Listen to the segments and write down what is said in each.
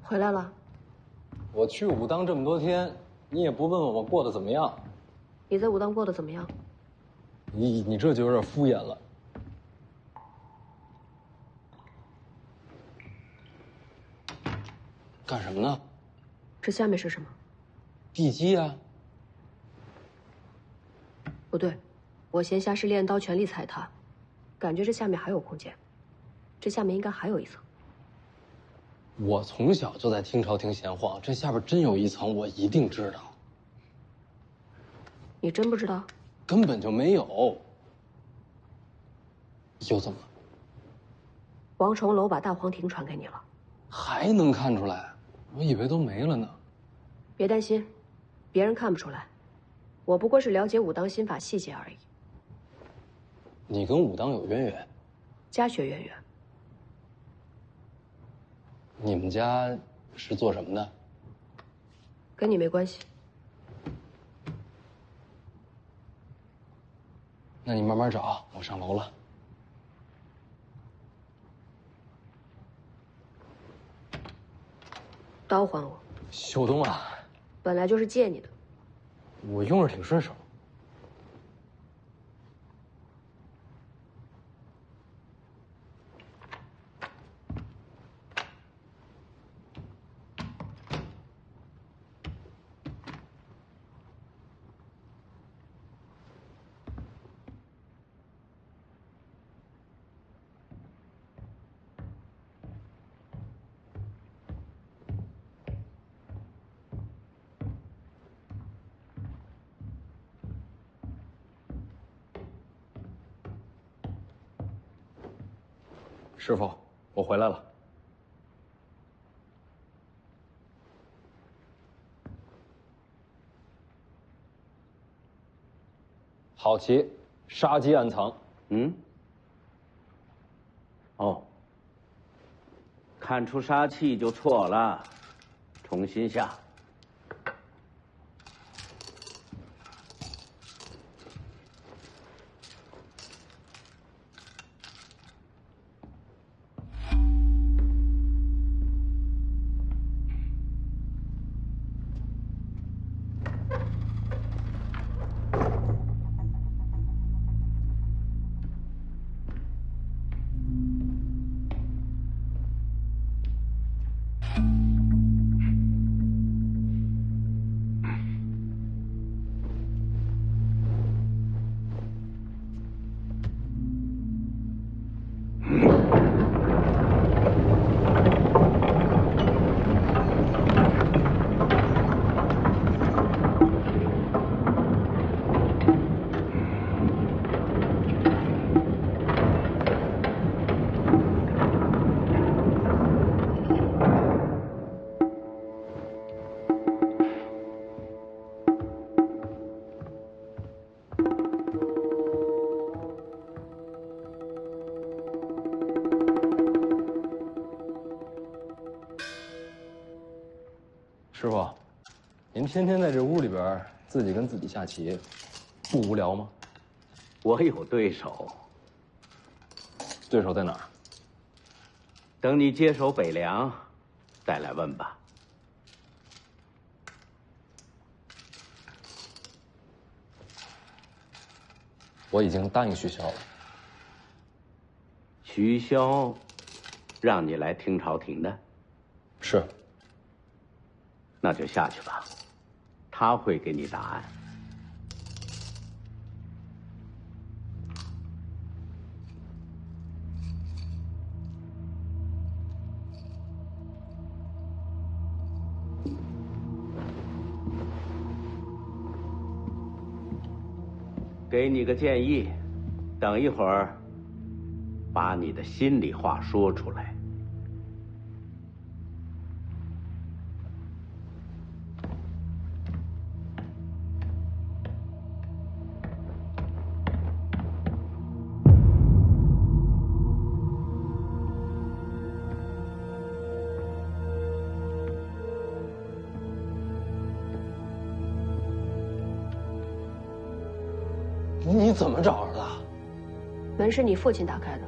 回来了。我去武当这么多天，你也不问问我过得怎么样。你在武当过得怎么样？你这就有点敷衍了。干什么呢？这下面是什么？地基啊。不对，我闲暇时练刀，全力踩踏，感觉这下面还有空间。这下面应该还有一层。我从小就在听朝廷闲话，这下边真有一层，我一定知道。你真不知道？根本就没有。又怎么了？王重楼把大黄庭传给你了。还能看出来？我以为都没了呢。别担心，别人看不出来，我不过是了解武当心法细节而已。你跟武当有渊源？家学渊源。你们家是做什么的？跟你没关系。那你慢慢找，我上楼了。刀还我。秀东啊，本来就是借你的。我用着挺顺手。师傅，我回来了。好棋，杀机暗藏。哦，看出杀气就错了，重新下。师傅，您天天在这屋里边自己跟自己下棋，不无聊吗？我有对手。对手在哪儿？等你接手北凉，再来问吧。我已经答应徐骁了。徐骁让你来听朝廷的？是。那就下去吧，他会给你答案。给你个建议，等一会儿，把你的心里话说出来。你怎么找着的？门是你父亲打开的。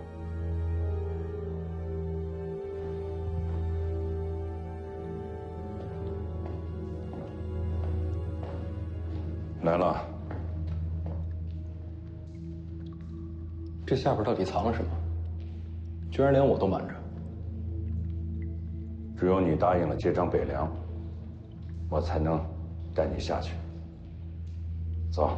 来了。这下边到底藏了什么？居然连我都瞒着。只有你答应了接掌北凉，我才能带你下去。走。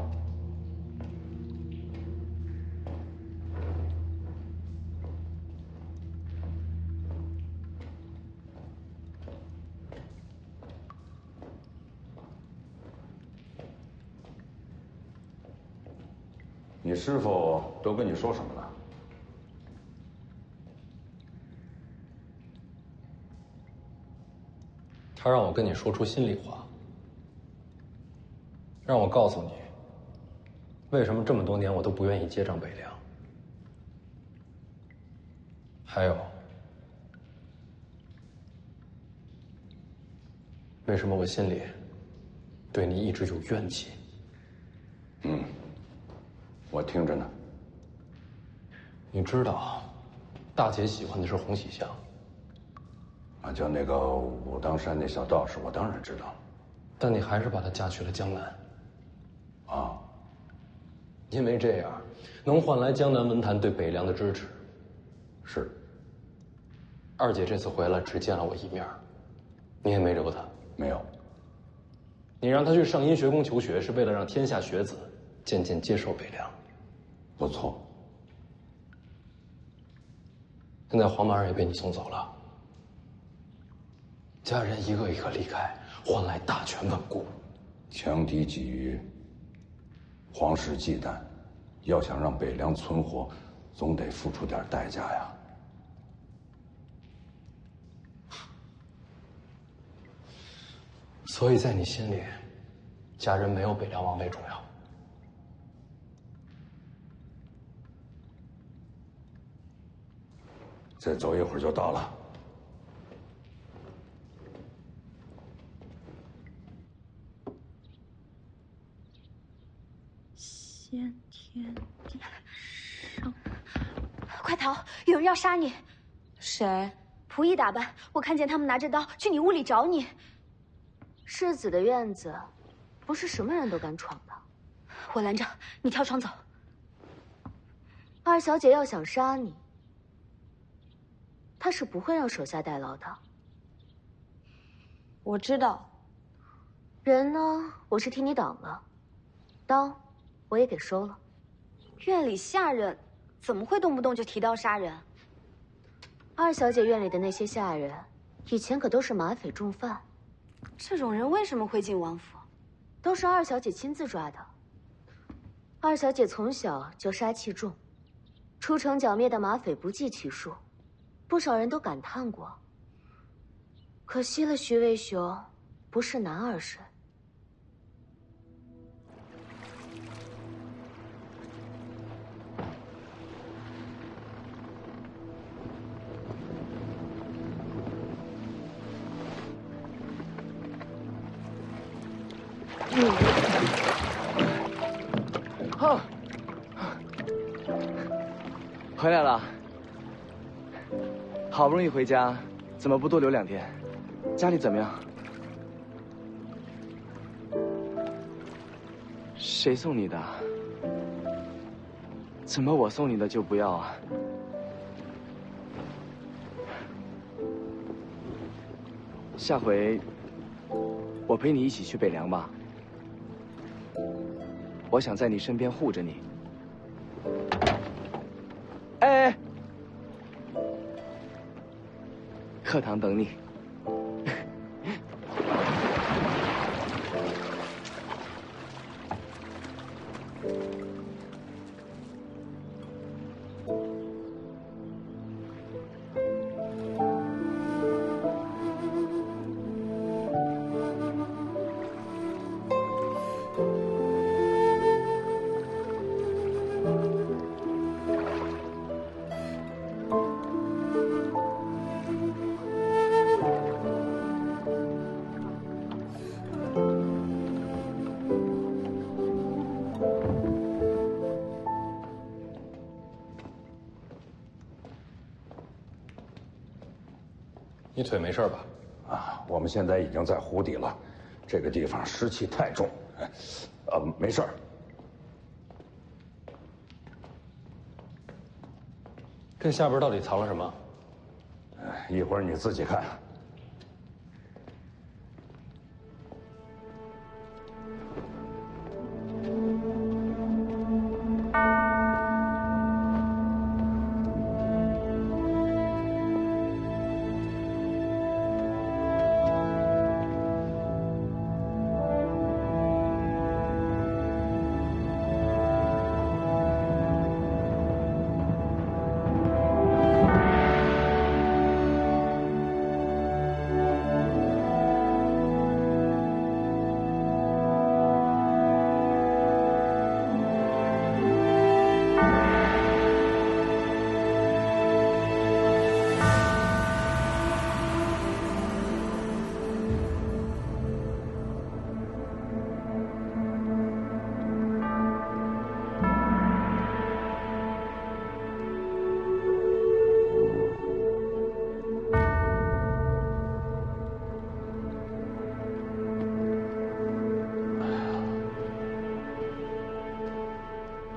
你师傅都跟你说什么了？他让我跟你说出心里话，让我告诉你，为什么这么多年我都不愿意接掌北凉。还有，为什么我心里对你一直有怨气？我听着呢。你知道，大姐喜欢的是洪喜相。啊，就那个武当山那小道士，我当然知道。但你还是把她嫁去了江南。啊，因为这样，能换来江南文坛对北凉的支持。是。二姐这次回来只见了我一面，你也没留她。没有。你让她去上阴学宫求学，是为了让天下学子渐渐接受北凉。不错。现在黄马儿也被你送走了，家人一个一个离开，换来大权稳固。强敌鲫鱼，皇室忌惮，要想让北凉存活，总得付出点代价呀。所以在你心里，家人没有北凉王位重要。再走一会儿就到了。先天地圣，快逃！有人要杀你。谁？仆役打扮，我看见他们拿着刀去你屋里找你。世子的院子，不是什么人都敢闯的。我拦着，你跳窗走。二小姐要想杀你，她是不会让手下代劳的。我知道。人呢，我是替你挡了，刀我也给收了。院里下人怎么会动不动就提刀杀人？二小姐院里的那些下人，以前可都是马匪重犯。这种人为什么会进王府？都是二小姐亲自抓的。二小姐从小就杀气重，出城剿灭的马匪不计其数，不少人都感叹过。可惜了徐渭雄，不是男儿身。回来了，好不容易回家，怎么不多留2天？家里怎么样？谁送你的？怎么我送你的就不要啊？下回我陪你一起去北凉吧。我想在你身边护着你。哎，课堂等你。你腿没事吧？啊，我们现在已经在湖底了，这个地方湿气太重。没事儿。这下边到底藏了什么？一会儿你自己看。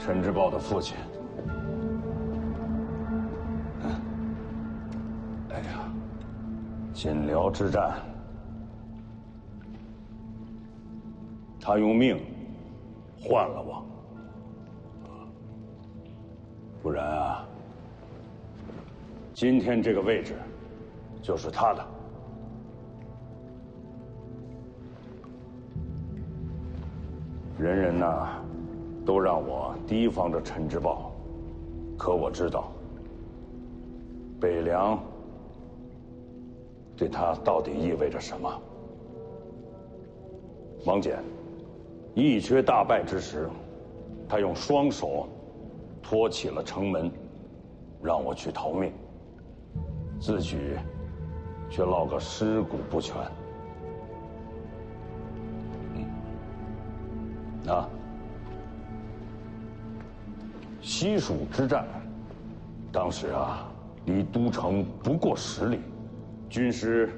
陈之豹的父亲。哎呀，锦辽之战，他用命换了我，不然啊，今天这个位置就是他的。人人呐，都让我提防着陈之豹，可我知道，北凉对他到底意味着什么。王翦，义缺大败之时，他用双手托起了城门，让我去逃命，自己却落个尸骨不全。西蜀之战，当时啊，离都城不过10里，军师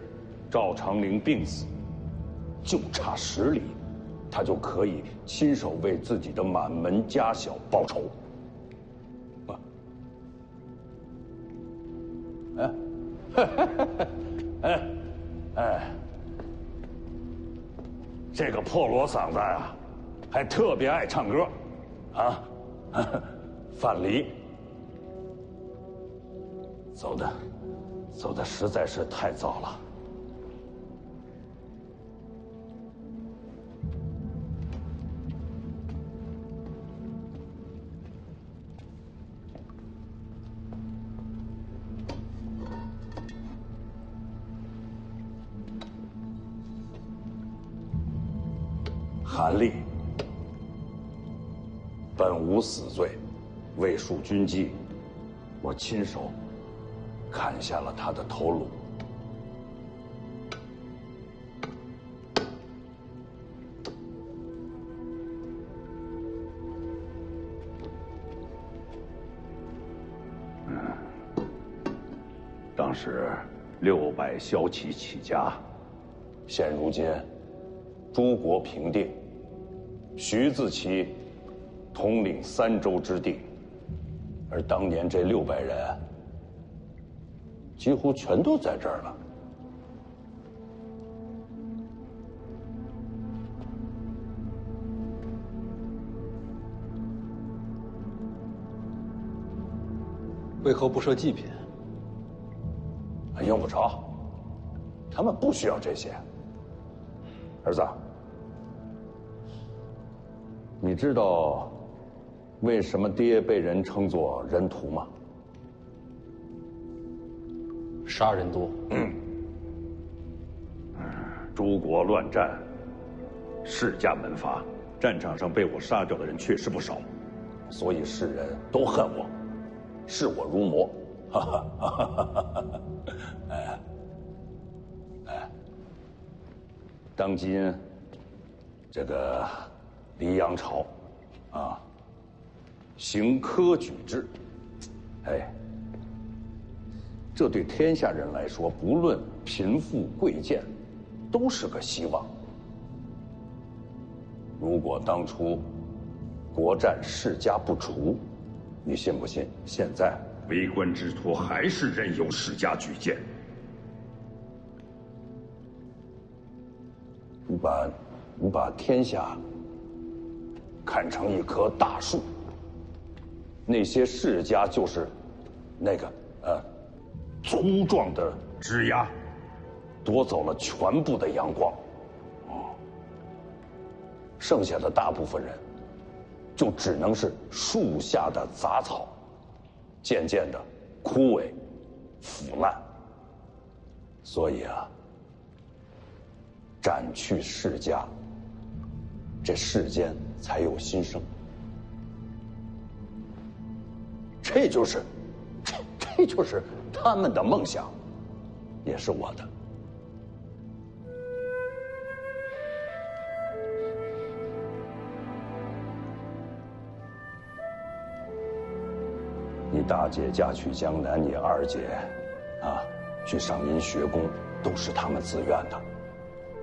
赵长陵病死，就差10里，他就可以亲手为自己的满门家小报仇。这个破锣嗓子啊，还特别爱唱歌，啊，范蠡走的实在是太早了。韩立本无死罪，为树军纪，我亲手砍下了他的头颅。当时600骁骑起家，现如今诸国平定，徐自齐统领3州之地，而当年这600人几乎全都在这儿了。为何不设祭品？用不着，他们不需要这些。儿子，你知道为什么爹被人称作人屠吗？杀人多。诸国乱战，世家门阀，战场上被我杀掉的人确实不少，所以世人都恨我，视我如魔。哈哈哈哈哈！当今这个黎阳朝啊，行科举制，这对天下人来说，不论贫富贵贱，都是个希望。如果当初国战世家不除，你信不信现在为官之徒还是任由世家举荐？你把天下看成一棵大树，那些世家就是那个粗壮的枝桠，夺走了全部的阳光，剩下的大部分人就只能是树下的杂草，渐渐的枯萎腐烂。所以啊，斩去世家，这世间才有新生。这就是他们的梦想，也是我的。你大姐嫁去江南，你二姐去上音学宫，都是他们自愿的。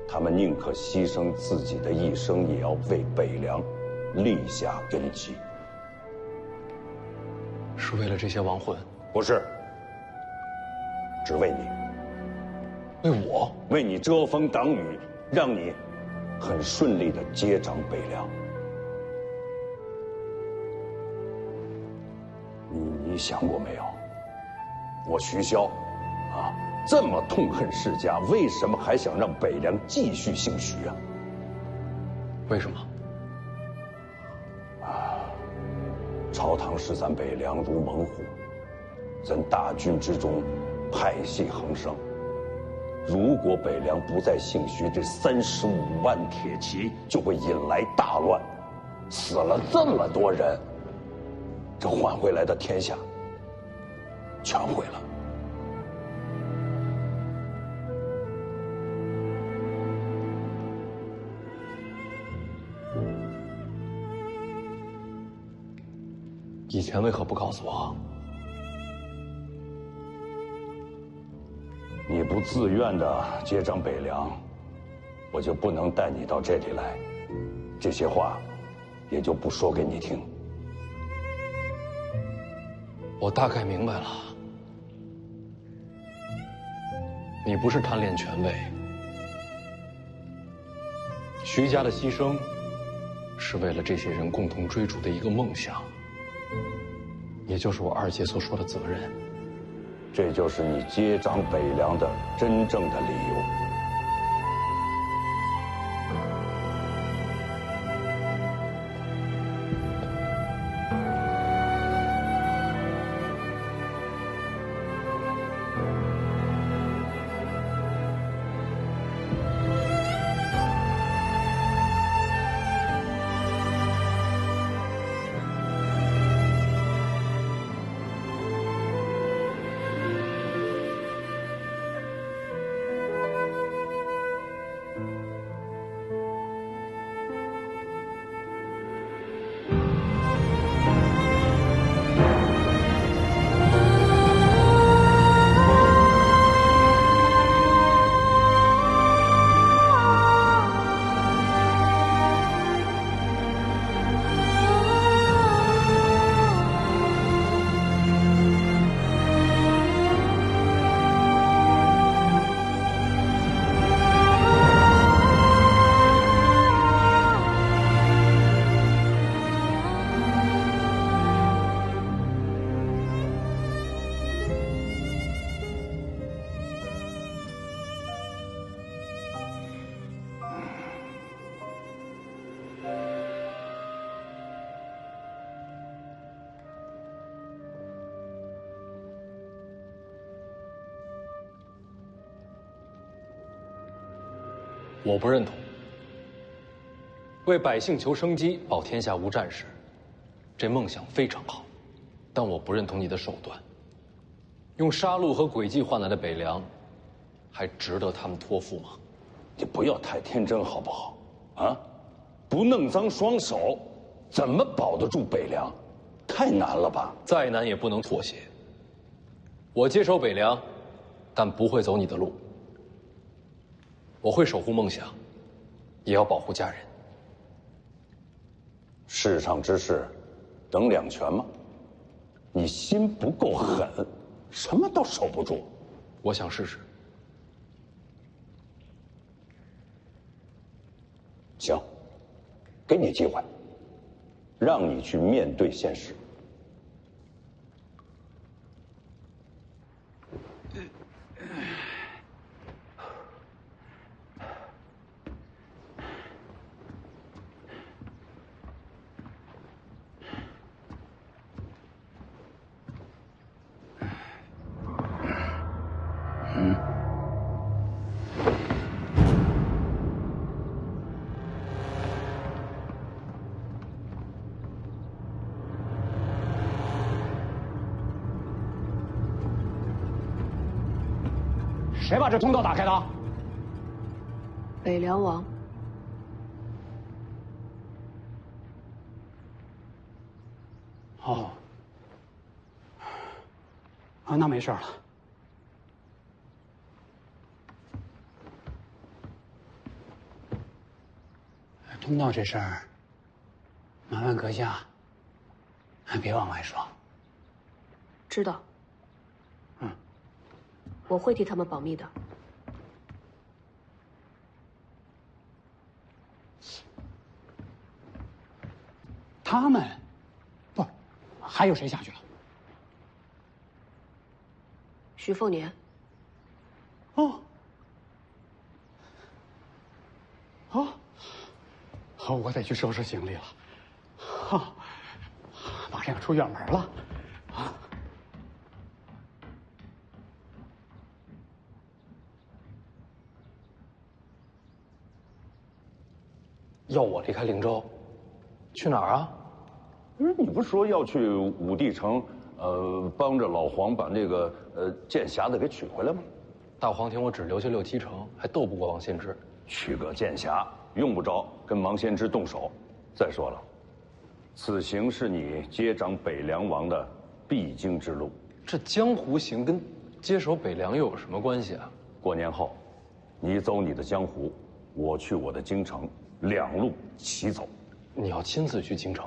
他们宁可牺牲自己的一生，也要为北凉立下根基。是为了这些亡魂？不是，只为你。为我？为你遮风挡雨，让你很顺利的接掌北凉。你想过没有？我徐骁这么痛恨世家，为什么还想让北凉继续姓徐啊？为什么？朝堂视咱北凉如猛虎，咱大军之中派系横生。如果北凉不再姓徐，这35万铁骑就会引来大乱，死了这么多人，这换回来的天下全毁了。以前为何不告诉我？你不自愿的接掌北凉，我就不能带你到这里来，这些话也就不说给你听。我大概明白了，你不是贪恋权位，徐家的牺牲是为了这些人共同追逐的一个梦想。也就是我二姐所说的责任，这就是你接掌北凉的真正的理由。我不认同。为百姓求生机，保天下无战事，这梦想非常好，但我不认同你的手段。用杀戮和诡计换来的北凉，还值得他们托付吗？你不要太天真好不好？不弄脏双手，怎么保得住北凉？太难了吧？再难也不能妥协。我接手北凉，但不会走你的路。我会守护梦想，也要保护家人。世上之事，等两全吗？你心不够狠，什么都守不住。我想试试。行，给你机会，让你去面对现实。谁把这通道打开的？北凉王。哦，啊，那没事了。通道这事儿，麻烦阁下别往外说。知道。我会替他们保密的。他们，不，还有谁下去了？徐凤年。哦，好，我得去收拾行李了。好，马上要出远门了。啊。要我离开灵州，去哪儿啊？不是你不是说要去武帝城，帮着老黄把那个剑匣子给取回来吗？大黄庭我只留下6、7成，还斗不过王献之。取个剑匣，用不着跟王献之动手。再说了，此行是你接掌北凉王的必经之路。这江湖行跟接手北凉又有什么关系啊？过年后，你走你的江湖，我去我的京城。2路齐走。你要亲自去京城？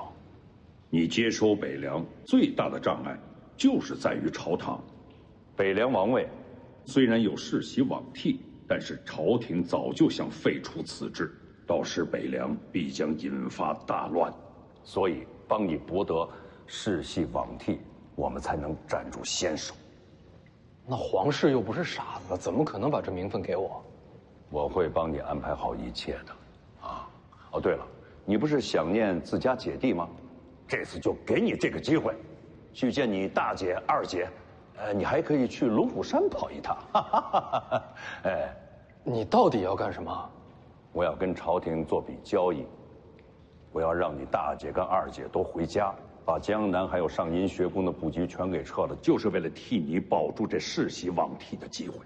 你接收北凉最大的障碍，就是在于朝堂。北凉王位虽然有世袭罔替，但是朝廷早就想废除此制，到时北凉必将引发大乱。所以帮你博得世袭罔替，我们才能站住先手。那皇室又不是傻子，怎么可能把这名分给我？我会帮你安排好一切的。哦，对了，你不是想念自家姐弟吗？这次就给你这个机会，去见你大姐、二姐，你还可以去龙虎山跑一趟。哎，你到底要干什么？我要跟朝廷做笔交易，我要让你大姐跟二姐都回家，把江南还有上阴学宫的布局全给撤了，就是为了替你保住这世袭罔替的机会。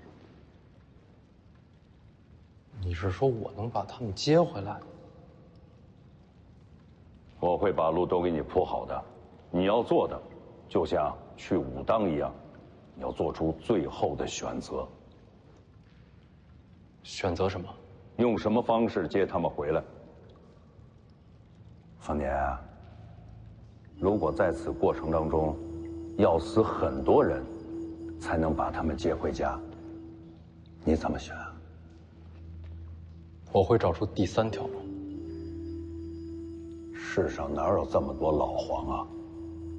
你是说我能把他们接回来？我会把路都给你铺好的，你要做的，就像去武当一样，你要做出最后的选择。选择什么？用什么方式接他们回来？凤年，如果在此过程当中，要死很多人，才能把他们接回家，你怎么选？我会找出第3条路。世上哪有这么多老黄啊？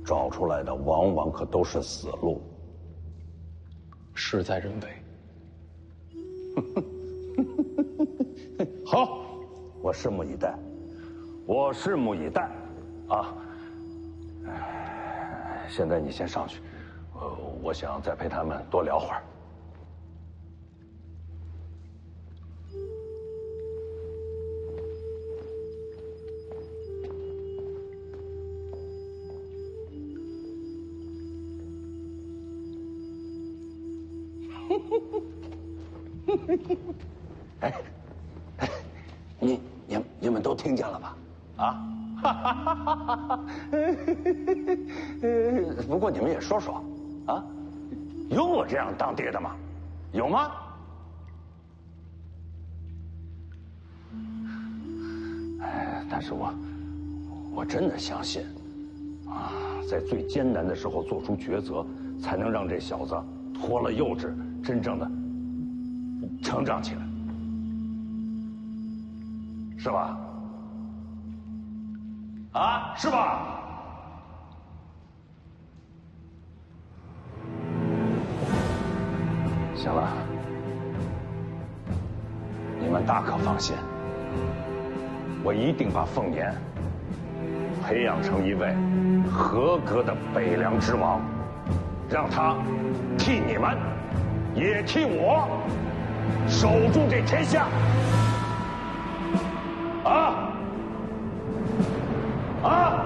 找出来的往往可都是死路。事在人为。好，我拭目以待，我拭目以待，啊！现在你先上去，我想再陪他们多聊会儿。哎，你们都听见了吧？啊！不过你们也说说，啊，有我这样当爹的吗？有吗？但是我我真的相信，啊，在最艰难的时候做出抉择，才能让这小子脱了幼稚，真正的成长起来，是吧？啊，是吧？行了，你们大可放心，我一定把凤年培养成一位合格的北凉之王，让他替你们，也替我守住这天下。啊！啊！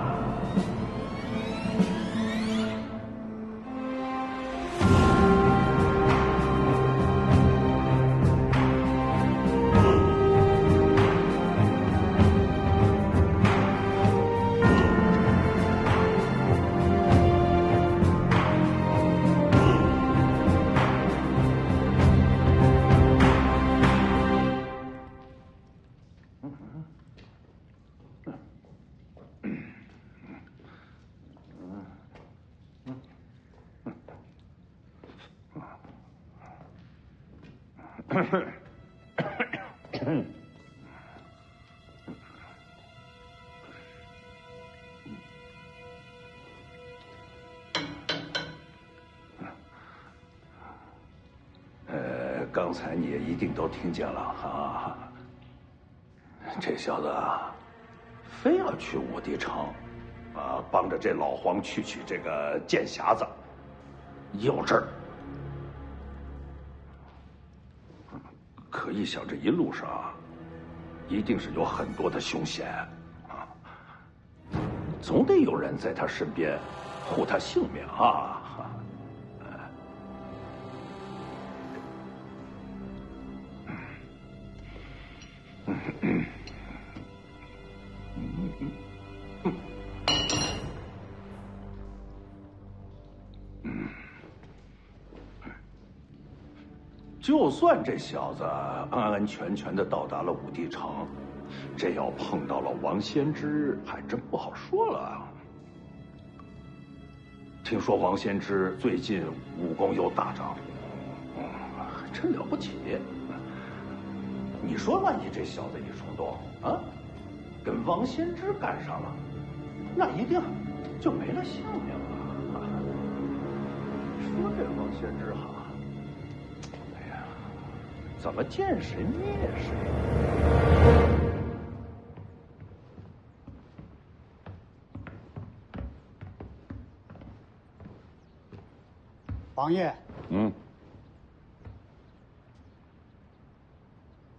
刚才你也一定都听见了啊！这小子非要去武帝城，啊，帮着这老黄去取这个剑匣子，幼稚。可一想这一路上，一定是有很多的凶险啊，总得有人在他身边护他性命啊！就算这小子安安全全的到达了武帝城，这要碰到了王先知，还真不好说了。听说王先知最近武功有大涨，还真了不起。你说，万一这小子一冲动啊，跟王先知干上了，那一定就没了性命了。说这王先知哈。怎么见谁灭谁？王爷，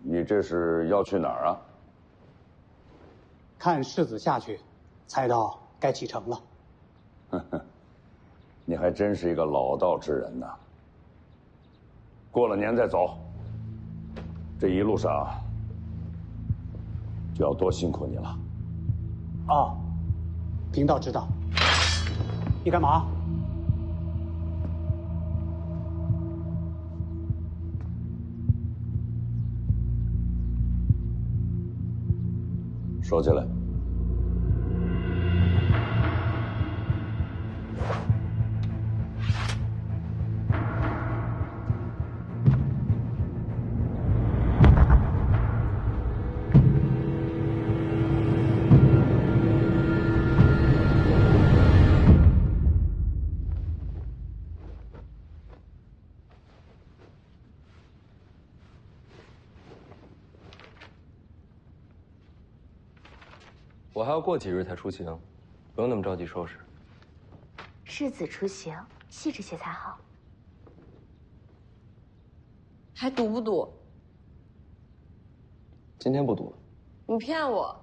你这是要去哪儿啊？看世子下去，猜到该启程了。呵呵，你还真是一个老道之人呐。过了年再走。这一路上就要多辛苦你了。哦，贫道知道。你干嘛？说起来。我还要过几日才出行，不用那么着急收拾。世子出行，细致些才好。还赌不赌？今天不赌了。你骗我！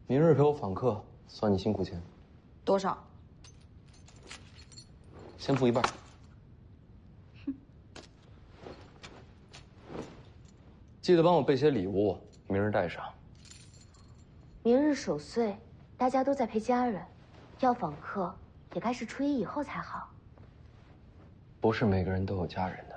明日陪我访客，算你辛苦钱。多少？先付一半。记得帮我备些礼物，明日带上。明日守岁，大家都在陪家人，要访客也该是初一以后才好。不是每个人都有家人的。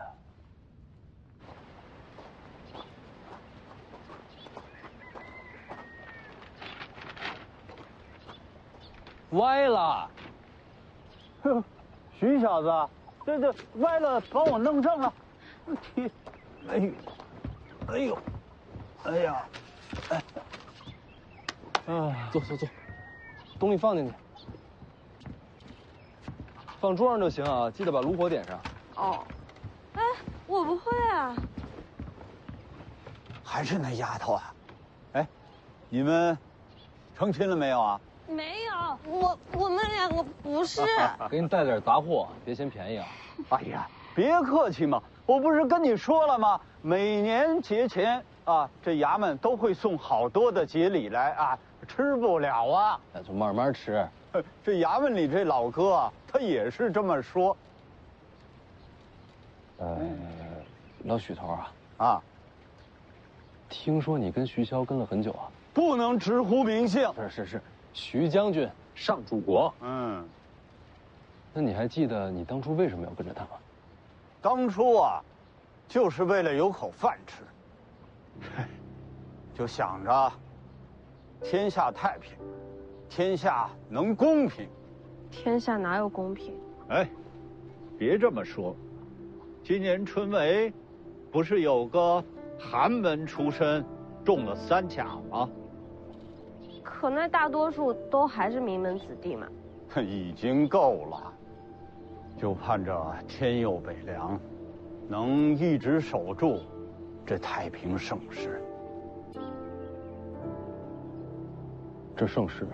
歪了。徐小子，这歪了，帮我弄正了。天，哎呦，哎呀，坐，东西放进去，放桌上就行啊，记得把炉火点上。哦，哎，我不会啊。还是那丫头啊！哎，你们成亲了没有啊？没有，我们两个不是。给你带点杂货，别嫌便宜啊。哎呀，别客气嘛，我不是跟你说了吗？每年节前啊，这衙门都会送好多的节礼来啊，吃不了啊。那就慢慢吃。这衙门里这老哥啊，他也是这么说。老许头啊，啊，听说你跟徐骁跟了很久啊？不能直呼名姓。是，徐将军上柱国。嗯，那你还记得你当初为什么要跟着他吗？当初啊，就是为了有口饭吃，就想着天下太平，天下能公平。天下哪有公平？哎，别这么说。今年春闱，不是有个寒门出身中了3甲吗？可那大多数都还是名门子弟嘛。已经够了，就盼着天佑北凉，能一直守住这太平盛世。这盛世，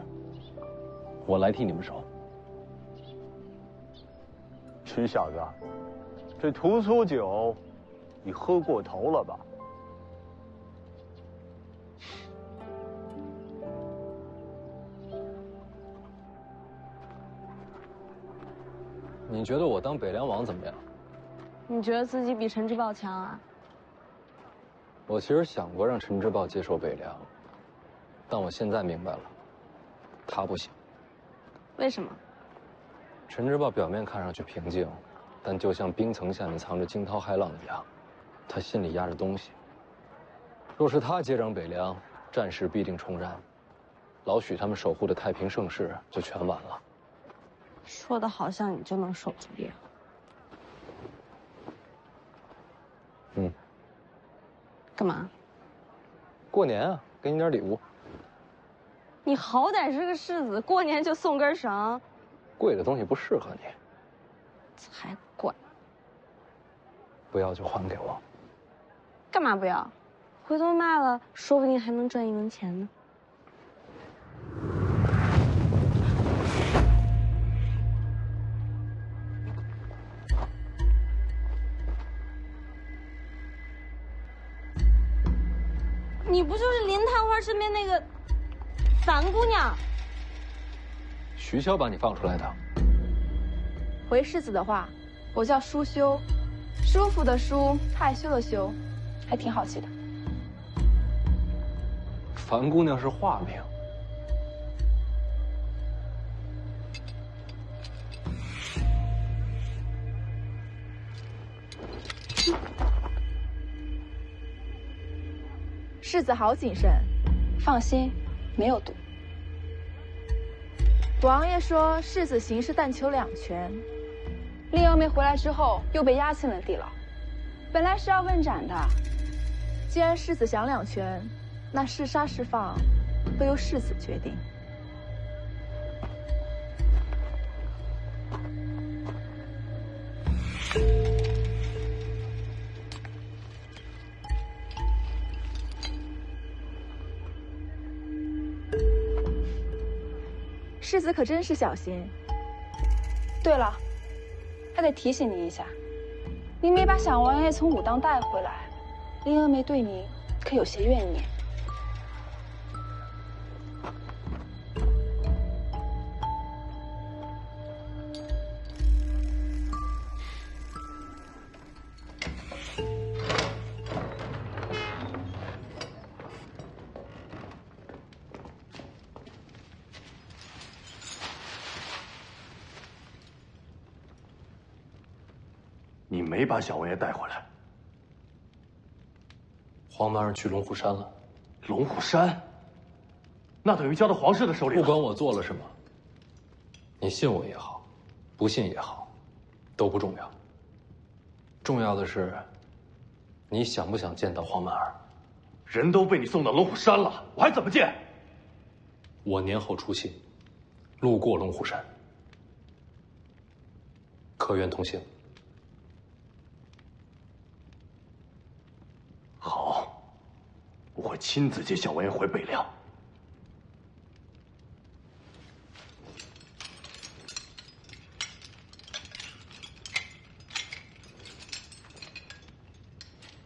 我来替你们守。徐小子，这屠苏酒，你喝过头了吧？你觉得我当北凉王怎么样？你觉得自己比陈之豹强啊？我其实想过让陈之豹接受北凉，但我现在明白了，他不行。为什么？陈之豹表面看上去平静，但就像冰层下面藏着惊涛骇浪一样，他心里压着东西。若是他接掌北凉，战事必定重燃，老许他们守护的太平盛世就全完了。说的好像你就能守住一样。嗯。干嘛？过年啊，给你点礼物。你好歹是个世子，过年就送根绳。贵的东西不适合你。才怪！不要就还给我。干嘛不要？回头卖了，说不定还能赚1文钱呢。你不就是林探花身边那个樊姑娘？徐骁把你放出来的。回世子的话，我叫舒修，舒服的舒，害羞的羞，还挺好记的。樊姑娘是化名。世子好谨慎，放心，没有毒。王爷说世子行事但求2全，令娥妹回来之后又被押进了地牢，本来是要问斩的。既然世子想2全，那是杀是放都由世子决定。世子可真是小心。对了，还得提醒你一下，你没把小王爷从武当带回来，林娥梅对你可有些怨念。你没把小王爷带回来。皇马让去龙虎山了。龙虎山？那等于交到皇室的手里了。不管我做了什么，你信我也好，不信也好，都不重要。重要的是，你想不想见到黄满儿？人都被你送到龙虎山了，我还怎么见？我年后出行，路过龙虎山，可愿同行？好，我会亲自接小文回北凉。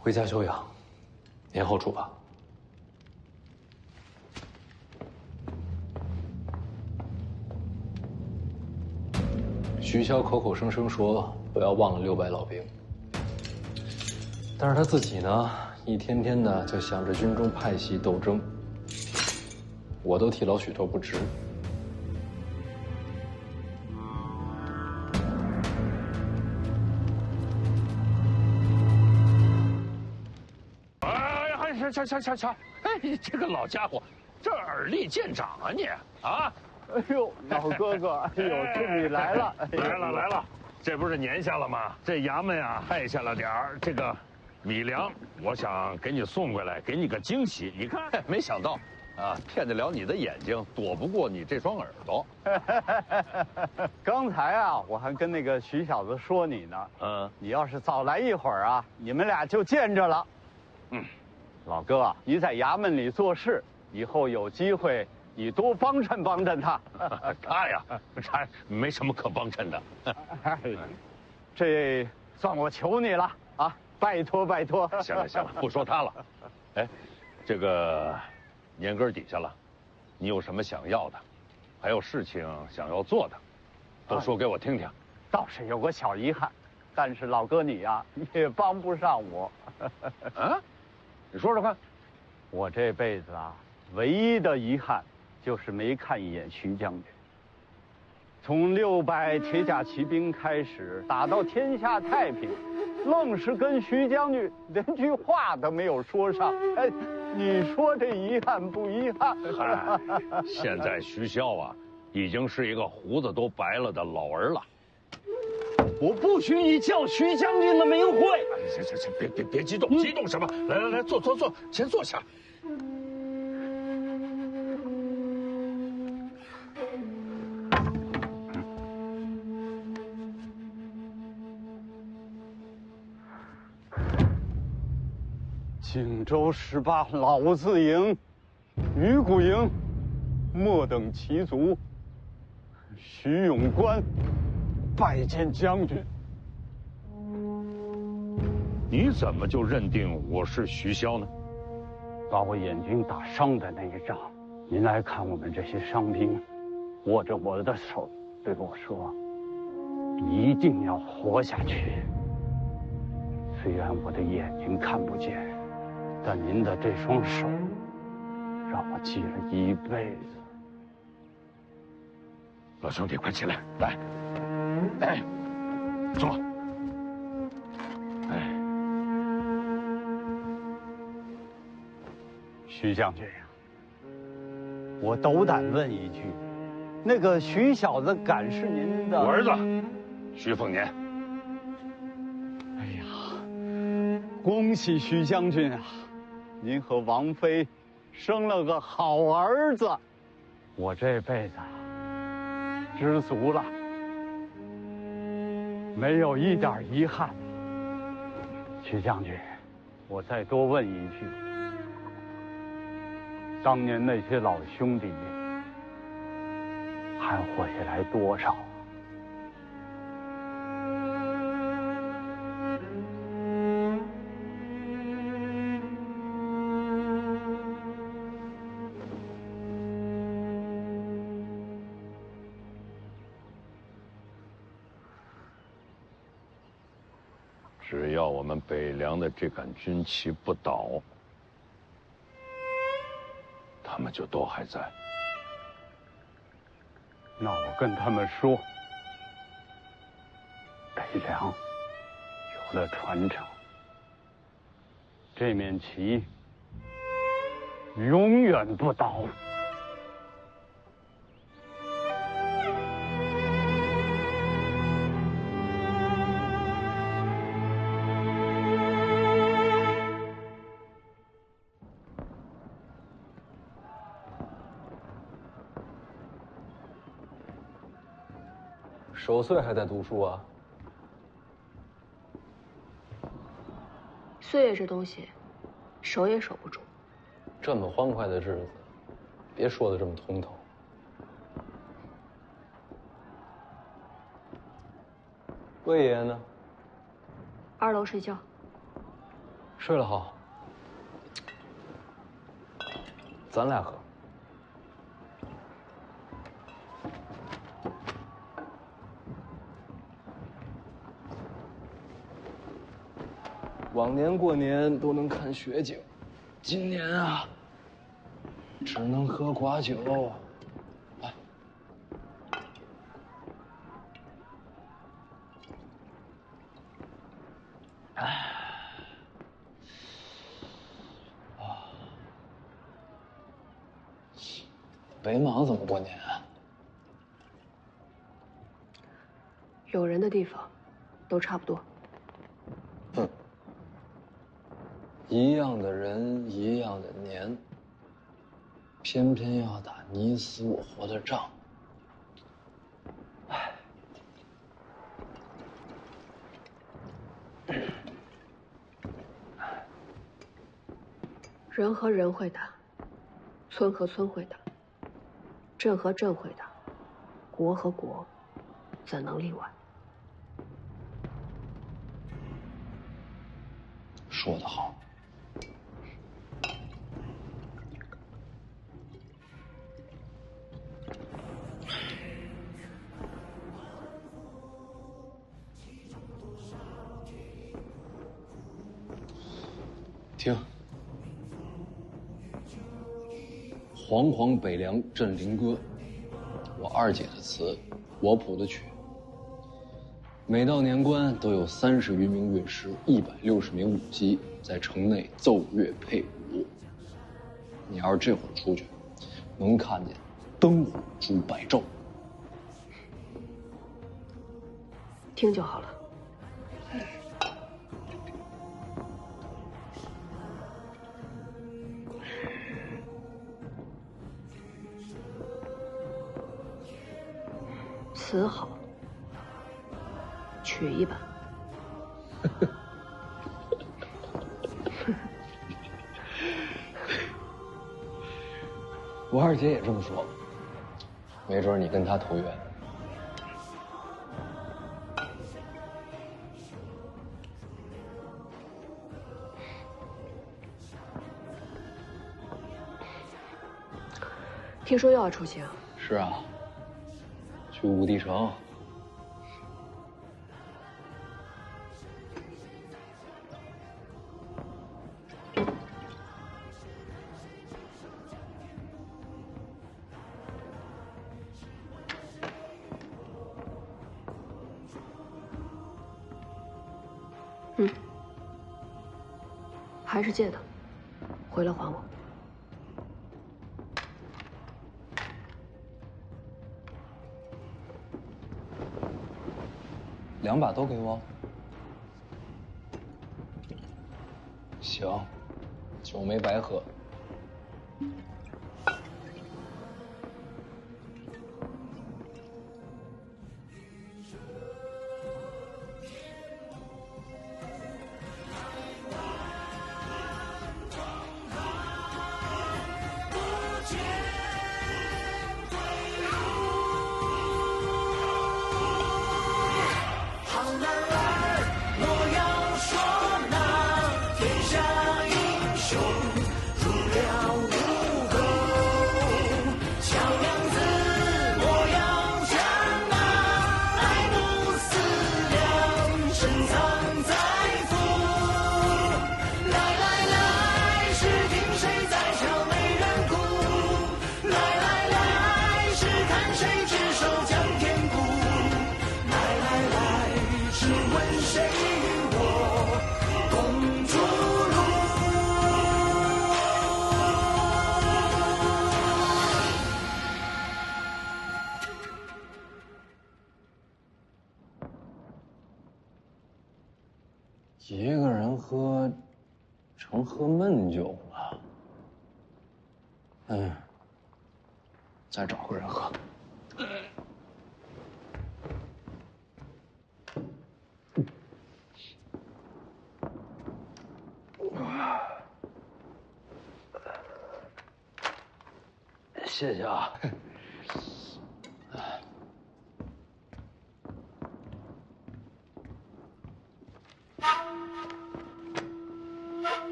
回家休养，年后出发。徐骁口口声声说不要忘了600老兵，但是他自己呢，一天天的就想着军中派系斗争，我都替老许头不值。瞧！哎，这个老家伙，这耳力见长啊你啊！哎呦，老哥哥，哎呦，这你来了，来了，这不是年下了吗？这衙门呀害下了点儿这个米粮，我想给你送回来，给你个惊喜。你看，没想到啊，骗得了你的眼睛，躲不过你这双耳朵。刚才啊，我还跟那个徐小子说你呢，你要是早来一会儿啊，你们俩就见着了。老哥，你在衙门里做事，以后有机会你多帮衬帮衬他。他呀，他没什么可帮衬的。这算我求你了啊！拜托。行了，不说他了。哎，这个年根底下了，你有什么想要的，还有事情想要做的，都说给我听听。倒是有个小遗憾，但是老哥你呀，也帮不上我。啊？你说说看。我这辈子啊，唯一的遗憾就是没看一眼徐将军。从600铁甲骑兵开始，打到天下太平，愣是跟徐将军连句话都没有说上。哎，你说这遗憾不遗憾？现在徐骁啊，已经是一个胡子都白了的老儿了。我不许你叫徐将军的名讳。行，别激动，激动什么？来，坐，先坐下。荆州18老字营，鱼骨营，末等骑卒，徐永官拜见将军。你怎么就认定我是徐骁呢？把我眼睛打伤的那一仗，您来看我们这些伤兵，握着我的手对我说：“一定要活下去。”虽然我的眼睛看不见，但您的这双手让我记了一辈子。老兄弟，快起来，来，哎，坐。哎，徐将军呀，我斗胆问一句，那个徐小子敢是您的？我儿子，徐凤年。哎呀，恭喜徐将军啊！您和王妃生了个好儿子，我这辈子知足了，没有一点遗憾。徐将军，我再多问一句，当年那些老兄弟还活下来多少？只要我们北凉的这杆军旗不倒，他们就都还在。那我跟他们说，北凉有了传承，这面旗永远不倒。守岁还在读书啊？岁月这东西，守也守不住。这么欢快的日子，别说的这么通透。魏爷呢2楼睡觉。睡了好，咱俩喝。往年过年都能看雪景，今年啊，只能喝寡酒。来，北莽怎么过年啊？有人的地方，都差不多。一样的人，一样的年，偏偏要打你死我活的仗。唉，人和人会打，村和村会打，镇和镇会打，国和国怎能例外？说得好。听，煌煌北凉镇灵歌，我二姐的词，我谱的曲。每到年关，都有30余名乐师，160名舞姬在城内奏乐配舞。你要是这会儿出去，能看见灯火珠白昼。听就好了。词好，曲一般。我二姐也这么说，没准你跟她投缘。听说又要出行？是啊，去武帝城。还是借的，回来还我。2把都给我。行，酒没白喝。一个人喝，成喝闷酒了。再找个人喝。谢谢啊。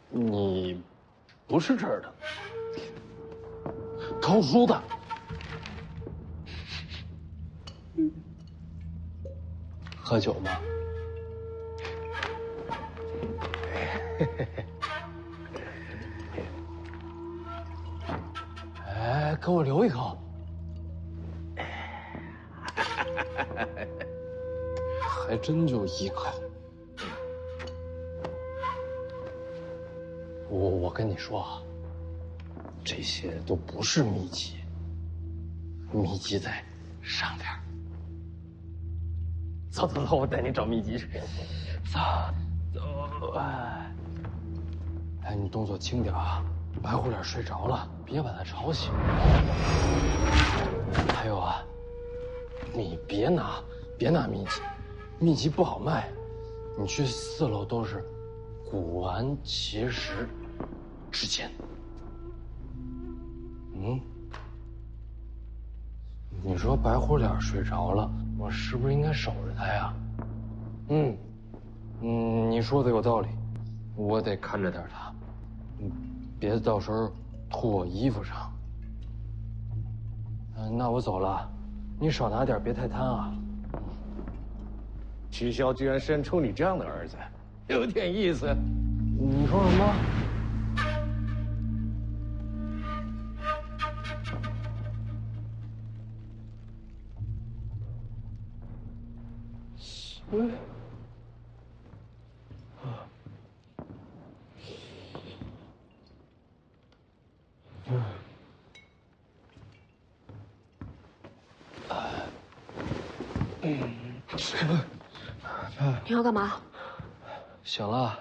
你不是这儿的，抄书的。喝酒吗？哎，给我留一口。还真就一口。我跟你说啊，这些都不是秘籍，秘籍在上边。走走走，我带你找秘籍去。走走，哎，你动作轻点啊，白虎脸睡着了，别把他吵醒。还有啊，你别拿秘籍，秘籍不好卖，你去4楼都是古玩奇石之间。你说白虎脸睡着了，我是不是应该守着他呀？你说的有道理，我得看着点他，别到时候吐我衣服上。那我走了，你少拿点，别太贪啊。曲骁居然生出你这样的儿子，有点意思。你说什么？你要干嘛？醒了。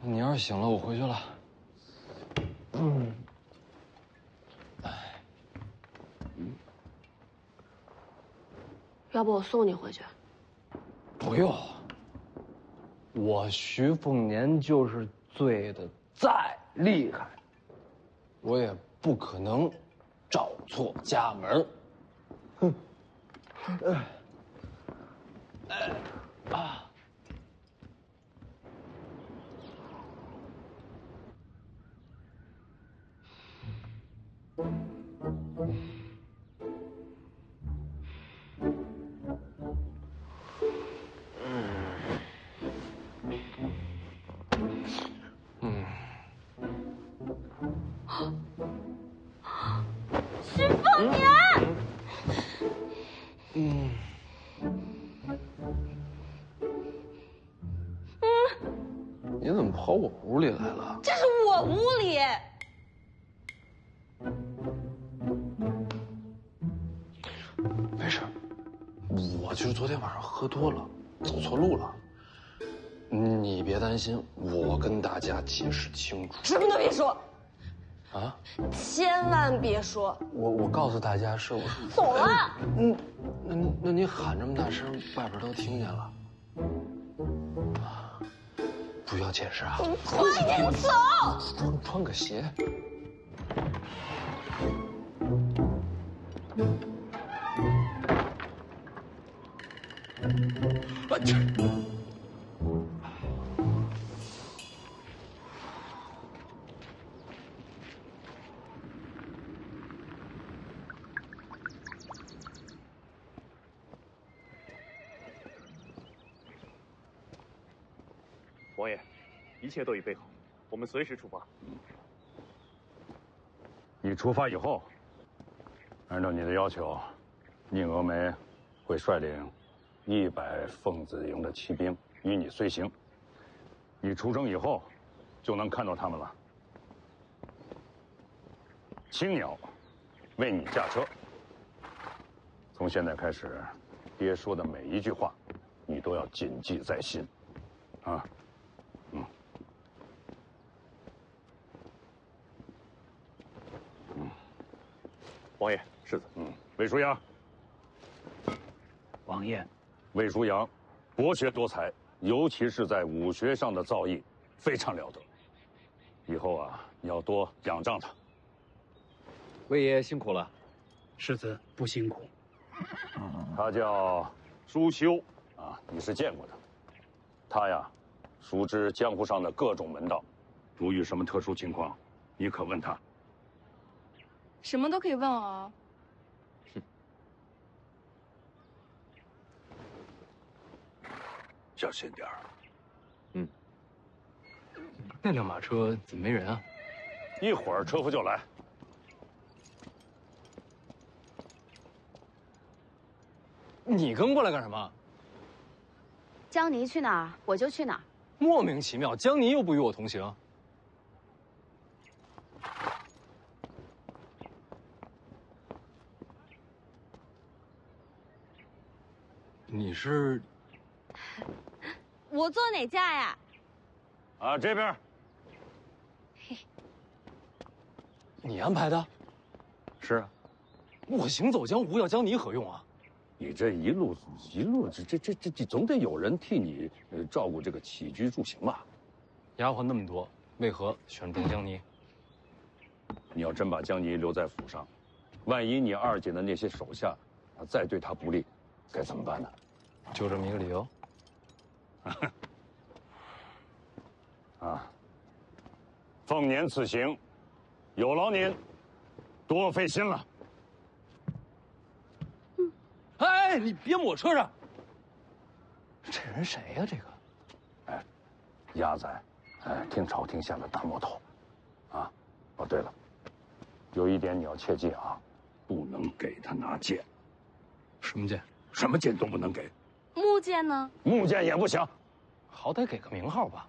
你要是醒了，我回去了。要不我送你回去？不用。我徐凤年就是醉的再厉害，我也不可能找错家门。徐凤年，你怎么跑我屋里来了？这是我屋里。没事，我就是昨天晚上喝多了，走错路了。你别担心，我跟大家解释清楚。什么都别说。啊！千万别说！我告诉大家是我走了。那你喊这么大声，外边都听见了。不要解释啊！你快点走！穿个鞋。王爷，一切都已备好，我们随时出发。你出发以后，按照你的要求，宁峨眉会率领100凤子营的骑兵与你随行。你出征以后，就能看到他们了。青鸟为你驾车。从现在开始，爹说的每一句话，你都要谨记在心，啊，王爷，世子，魏舒阳，王爷，魏舒阳，博学多才，尤其是在武学上的造诣非常了得。以后啊，你要多仰仗他。魏爷辛苦了，世子不辛苦。他叫舒修啊，你是见过的。他呀，熟知江湖上的各种门道，如遇什么特殊情况，你可问他。什么都可以问哦。小心点儿。那辆马车怎么没人啊？一会儿车夫就来。你跟过来干什么？江离去哪儿，我就去哪儿。莫名其妙，江离又不与我同行。你是？我坐哪架呀？啊，这边。你安排的？是啊。我行走江湖要江离何用啊？你这一路，这总得有人替你照顾这个起居住行吧？丫鬟那么多，为何选中江离？你要真把江离留在府上，万一你二姐的那些手下再对他不利，该怎么办呢？就这么一个理由。啊，奉年此行，有劳您多费心了。哎，你别抹车上！这人谁呀？这个，哎，鸭仔，哎，听朝廷下的大魔头，啊，哦，对了，有一点你要切记啊，不能给他拿剑。什么剑？什么剑都不能给。木剑呢？木剑也不行，好歹给个名号吧。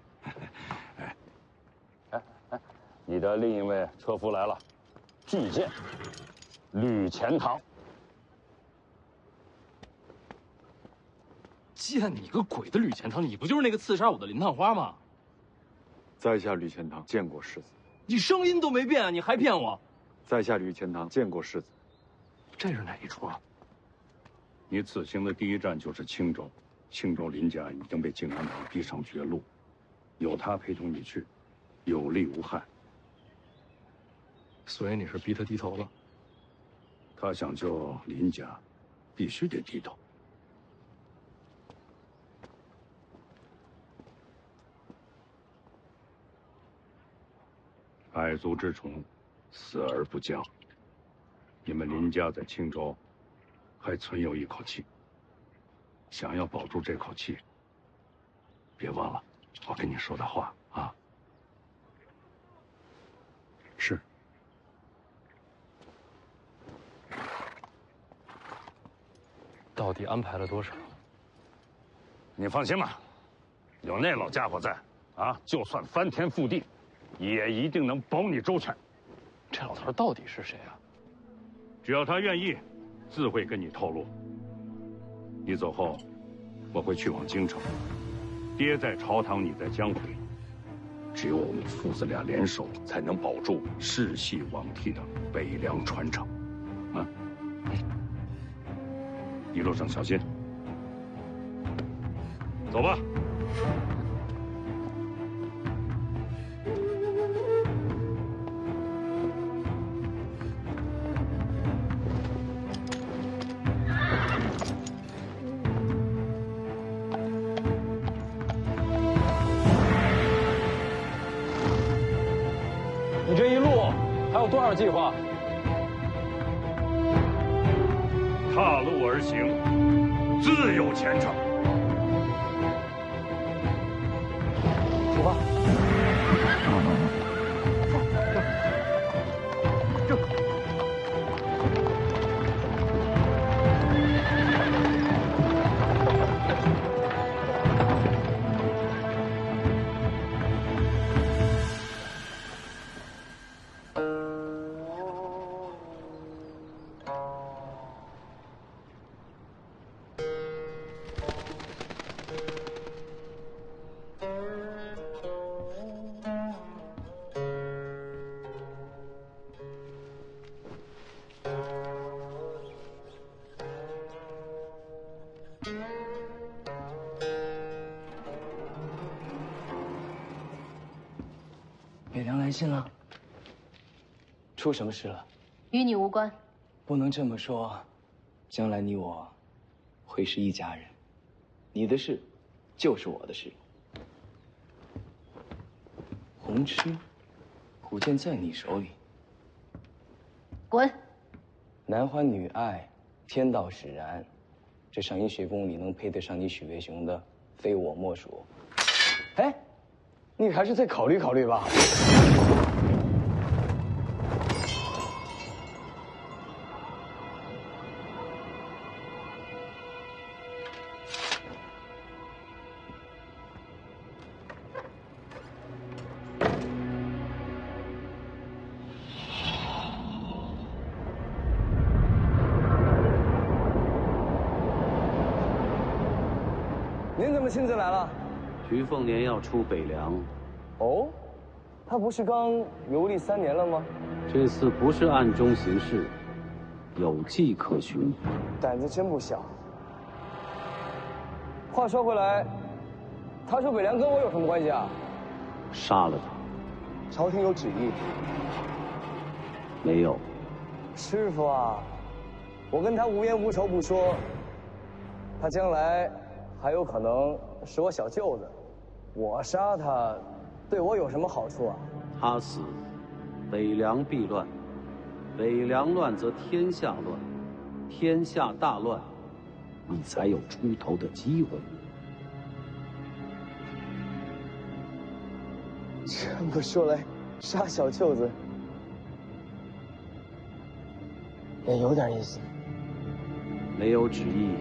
哎，你的另一位车夫来了，巨剑，吕钱塘。见你个鬼的吕钱塘！你不就是那个刺杀我的林探花吗？在下吕钱塘见过世子。你声音都没变啊，你还骗我？在下吕钱塘见过世子。这是哪一出啊？你此行的第一站就是青州，青州林家已经被靖安党逼上绝路，有他陪同你去，有利无害。所以你是逼他低头了？他想救林家，必须得低头。百足之虫，死而不僵。你们林家在青州还存有一口气，想要保住这口气，别忘了我跟你说的话啊。是。到底安排了多少？你放心吧，有那老家伙在啊，就算翻天覆地，也一定能保你周全。这老头到底是谁啊？只要他愿意，自会跟你透露。你走后，我会去往京城。爹在朝堂，你在江湖里，只有我们父子俩联手，才能保住世系罔替的北凉传承。啊，一路上小心。走吧。你这一路还有多少计划？踏路而行，自有前程。出发。安心了？出什么事了？与你无关。不能这么说，将来你我会是一家人，你的事就是我的事。红痴，古剑在你手里。滚！男欢女爱，天道使然。这上阴学宫里能配得上你许魏雄的，非我莫属。哎，你还是再考虑考虑吧。您怎么亲自来了？徐凤年要出北凉。哦，他不是刚游历3年了吗？这次不是暗中行事，有迹可循。胆子真不小。话说回来，他出北凉跟我有什么关系啊？杀了他。朝廷有旨意。没有。师傅啊，我跟他无冤无仇不说，他将来还有可能是我小舅子，我杀他，对我有什么好处啊？他死，北凉必乱；北凉乱则天下乱，天下大乱，你才有出头的机会。这么说来，杀小舅子也有点意思。没有旨意，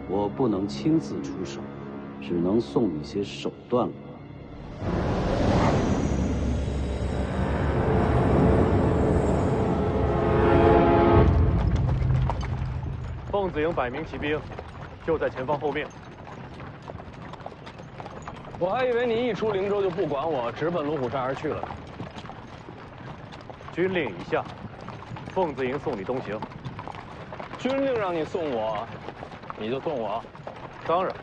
我不能亲自出手，只能送你些手段了。凤子营100名骑兵，就在前方后面。我还以为你一出灵州就不管我，直奔龙虎山而去了呢。军令已下，凤子营送你东行。军令让你送我，你就送我？当然，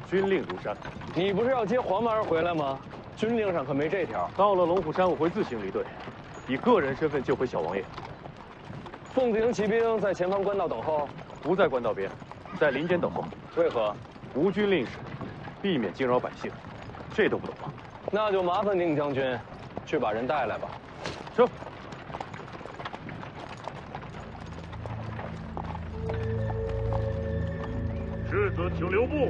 军令如山。你不是要接黄蛮儿回来吗？军令上可没这条。到了龙虎山，我会自行离队，以个人身份救回小王爷。凤子营骑兵在前方官道等候。不在官道边，在林间等候。为何？无军令时，避免惊扰百姓。这都不懂吗？那就麻烦宁将军，去把人带来吧。走。世子，请留步。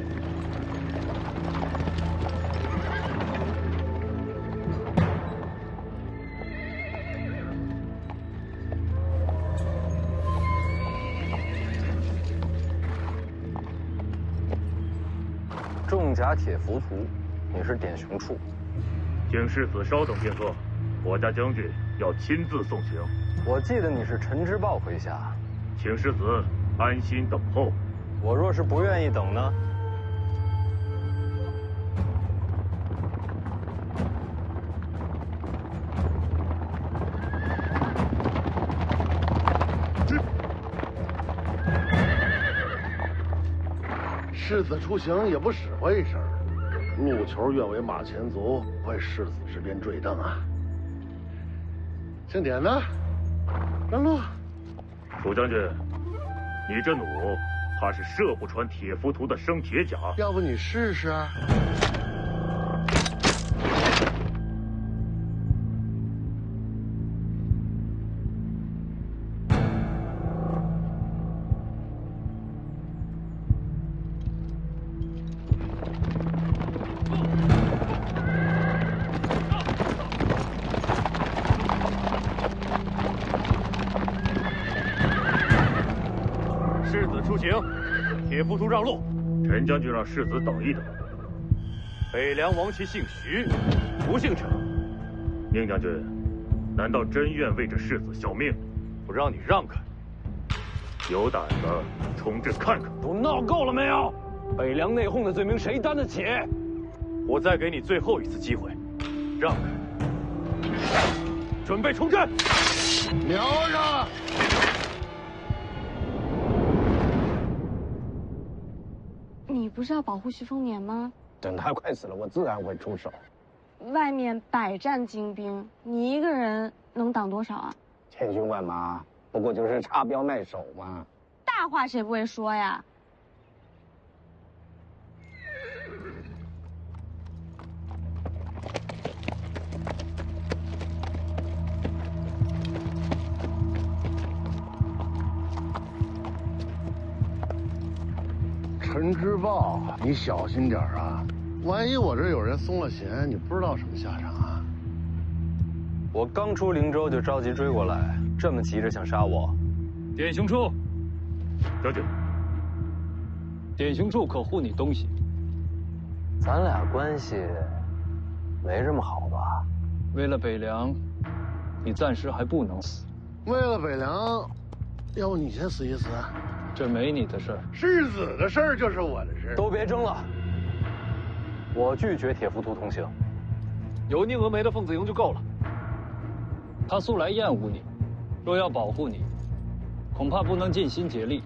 重甲铁浮屠，你是点雄处。请世子稍等片刻，我家将军要亲自送行。我记得你是陈之豹麾下，请世子安心等候。我若是不愿意等呢？世子出行也不使唤一声，路球愿为马前卒，为世子这边坠镫啊！庆典呢？让路。楚将军，你这弩怕是射不穿铁浮屠的生铁甲。要不你试试？出行，铁浮屠让路。陈将军让世子等一等。北凉王旗姓徐，不姓陈。宁将军，难道真愿为这世子效命？不让你让开，有胆子冲阵看看！都闹够了没有？北凉内讧的罪名谁担得起？我再给你最后一次机会，让开，准备冲阵！瞄着！你不是要保护徐丰年吗？等他快死了，我自然会出手。外面百战精兵，你一个人能挡多少啊？千军万马，不过就是插标卖首嘛。大话谁不会说呀？陈之豹，你小心点啊！万一我这有人松了弦，你不知道什么下场啊！我刚出灵州就着急追过来，这么急着想杀我？典刑处，将军，典刑处可护你东西。咱俩关系没这么好吧？为了北凉，你暂时还不能死。为了北凉，要不你先死一死？这没你的事儿，世子的事儿就是我的事。都别争了，我拒绝铁浮屠同行。有宁峨眉的凤子营就够了。他素来厌恶你，若要保护你，恐怕不能尽心竭力。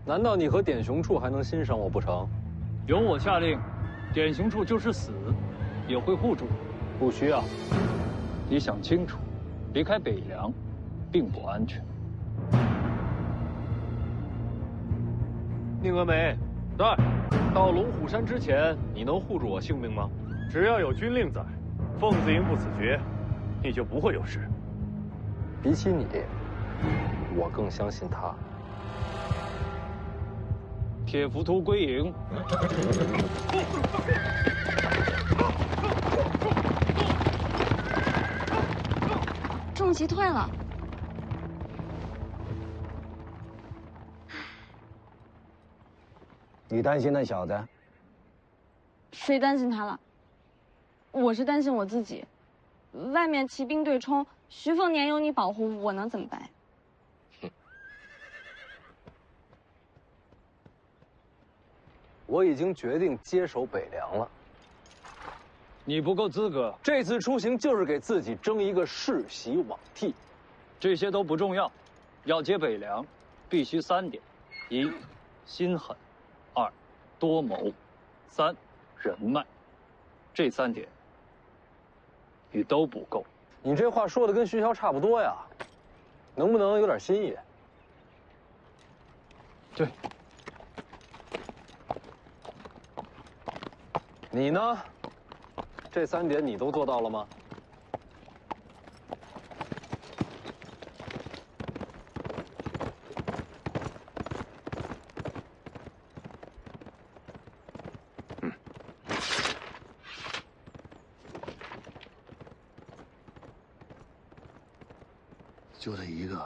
难道你和典刑处还能欣赏我不成？由我下令，典刑处就是死，也会护住你。不需要，你想清楚，离开北凉，并不安全。宁峨眉，在到龙虎山之前，你能护住我性命吗？只要有军令在，凤子营不死绝，你就不会有事。比起你，我更相信他。铁浮屠归营。重骑退了。你担心那小子？谁担心他了？我是担心我自己。外面骑兵对冲，徐凤年有你保护，我能怎么办？我已经决定接手北凉了。你不够资格，这次出行就是给自己争一个世袭罔替。这些都不重要，要接北凉，必须3点：一，心狠；二，多谋；三，人脉。这3点，你都不够。你这话说的跟徐骁差不多呀，能不能有点新意？对。你呢？这3点你都做到了吗？就这一个，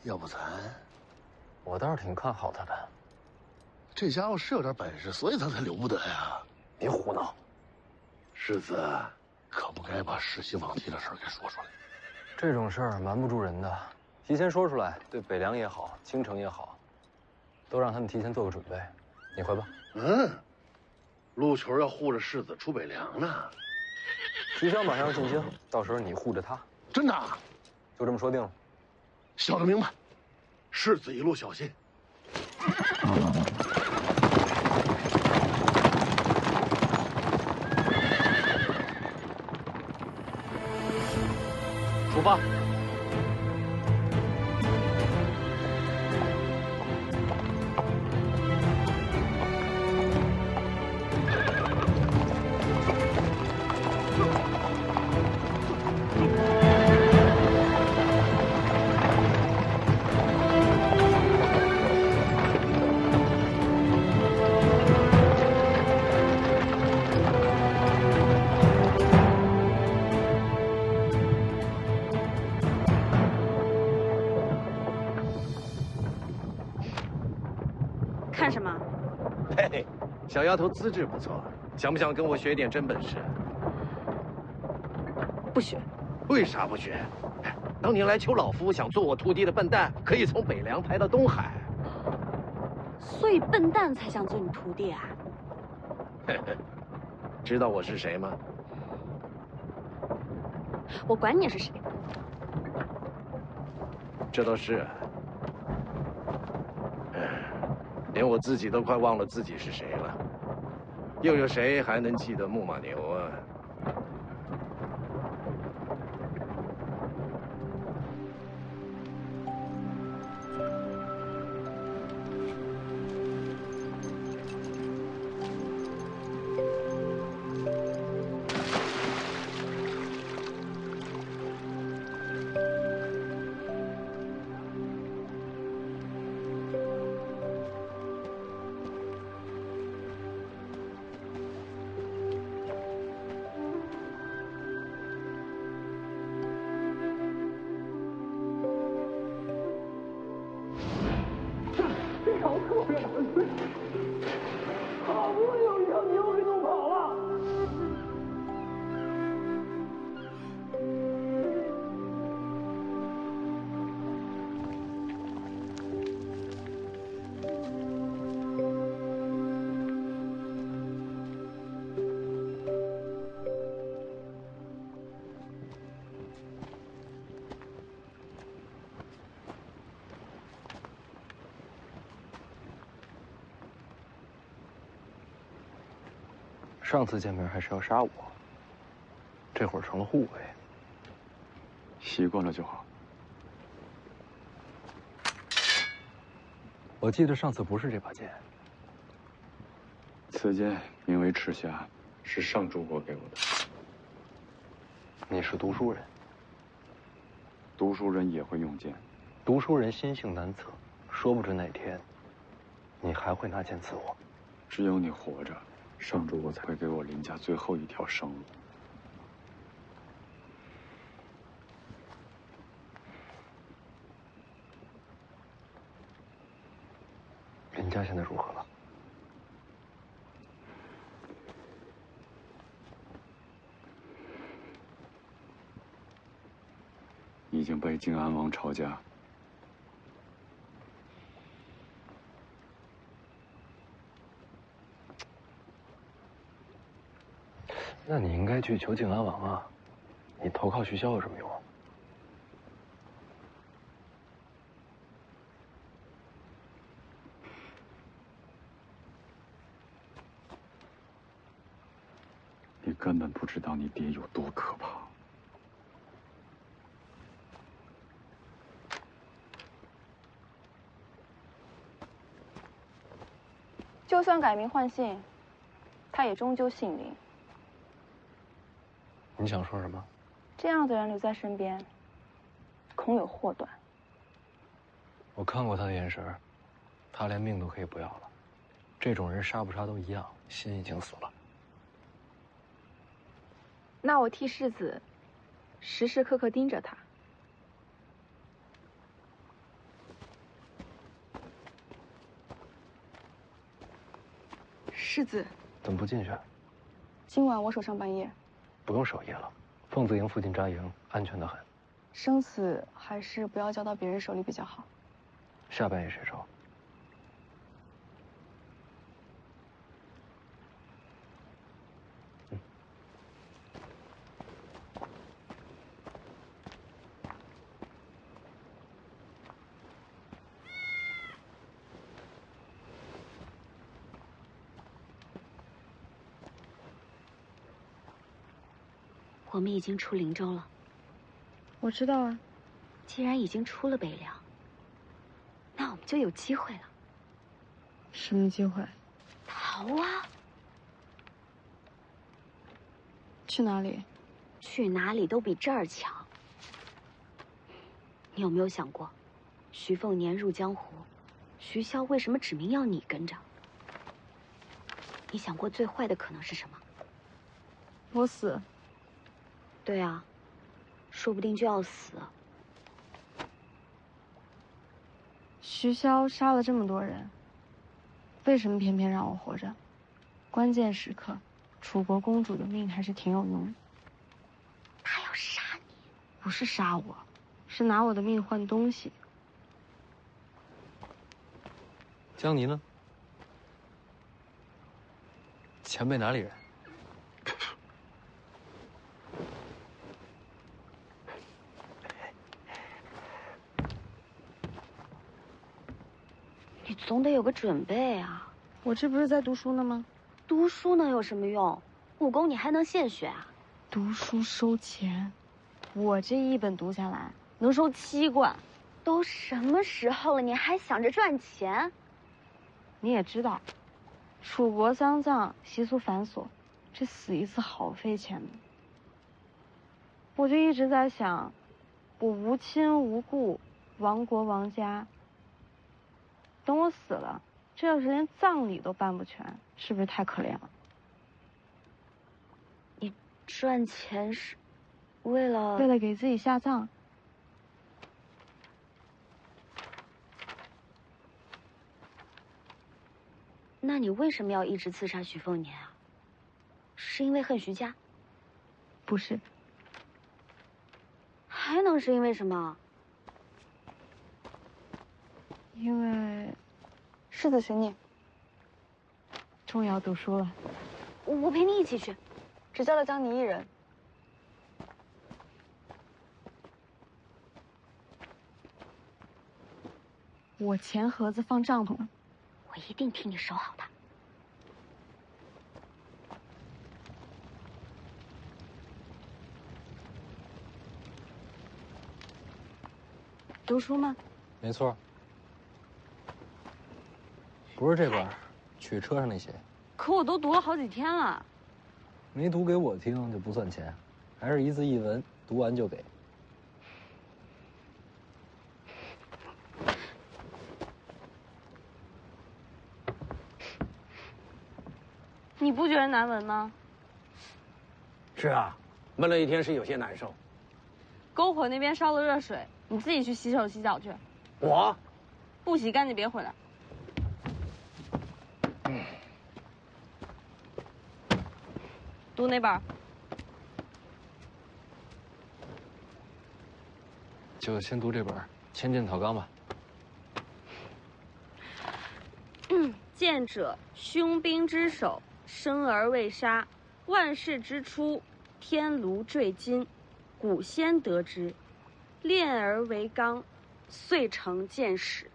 要不咱……我倒是挺看好他的。这家伙是有点本事，所以他才留不得呀。别胡闹。世子，可不该把世袭罔替的事给说出来。这种事儿瞒不住人的，提前说出来，对北凉也好，京城也好，都让他们提前做个准备。你回吧。陆球要护着世子出北凉呢。徐骁马上进京，到时候你护着他。真的？就这么说定了。小的明白，世子一路小心。出发。看什么？嘿，小丫头资质不错，想不想跟我学点真本事？不学。为啥不学？当年来求老夫想做我徒弟的笨蛋，可以从北凉排到东海。所以笨蛋才想做你徒弟啊？知道我是谁吗？我管你是谁。这倒是。连我自己都快忘了自己是谁了，又有谁还能记得木马牛啊？上次见面还是要杀我，这会儿成了护卫。习惯了就好。我记得上次不是这把剑。此剑名为赤匣，是上主国给我的。你是读书人。读书人也会用剑。读书人心性难测，说不准哪天你还会拿剑刺我。只有你活着，上主国才会给我林家最后一条生路。林家现在如何了？已经被靖安王抄家。那你应该去求靖安王啊！你投靠徐骁有什么用？你根本不知道你爹有多可怕。就算改名换姓，他也终究姓林。你想说什么？这样的人留在身边，恐有祸端。我看过他的眼神，他连命都可以不要了。这种人杀不杀都一样，心已经死了。那我替世子时时刻刻盯着他。世子，怎么不进去？今晚我守上半夜。不用守夜了，凤子营附近扎营，安全得很。生死还是不要交到别人手里比较好。下半夜谁守？我们已经出灵州了。我知道啊。既然已经出了北凉，那我们就有机会了。什么机会？逃啊！去哪里？去哪里都比这儿强。你有没有想过，徐凤年入江湖，徐骁为什么指明要你跟着？你想过最坏的可能是什么？我死。对啊，说不定就要死。徐骁杀了这么多人，为什么偏偏让我活着？关键时刻，楚国公主的命还是挺有用的。他要杀你？不是杀我，是拿我的命换东西。江离呢？前辈哪里人？你总得有个准备啊！我这不是在读书呢吗？读书能有什么用？武功你还能现学啊？读书收钱，我这一本读下来能收7贯。都什么时候了，你还想着赚钱？你也知道，楚国丧葬习俗繁琐，这死一次好费钱的。我就一直在想，我无亲无故，亡国亡家。等我死了，这要是连葬礼都办不全，是不是太可怜了？你赚钱是为了给自己下葬。那你为什么要一直刺杀徐凤年啊？是因为恨徐家？不是。还能是因为什么？因为世子寻你，终于要读书了。我陪你一起去，只叫了江离一人。我钱盒子放帐篷了，我一定替你守好它。读书吗？没错。不是这本，去车上那些。可我都读了好几天了。没读给我听就不算钱，还是一字一文，读完就给。你不觉得难闻吗？是啊，闷了一天是有些难受。篝火那边烧了热水，你自己去洗手洗脚去。我不洗干净别回来。读哪本？就先读这本《千剑草纲》吧。剑者，凶兵之首，生而未杀。万世之初，天炉坠金，古先得之，炼而为钢，遂成剑矢。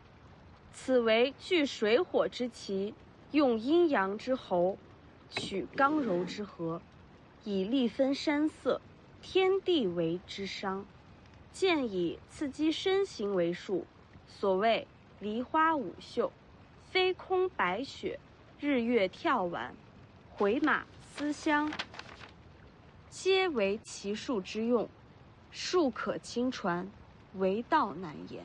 此为聚水火之奇，用阴阳之候，取刚柔之和，以力分山色，天地为之商。剑以刺激身形为数，所谓梨花舞袖，飞空白雪，日月跳丸，回马思乡，皆为奇术之用，术可轻传，为道难言。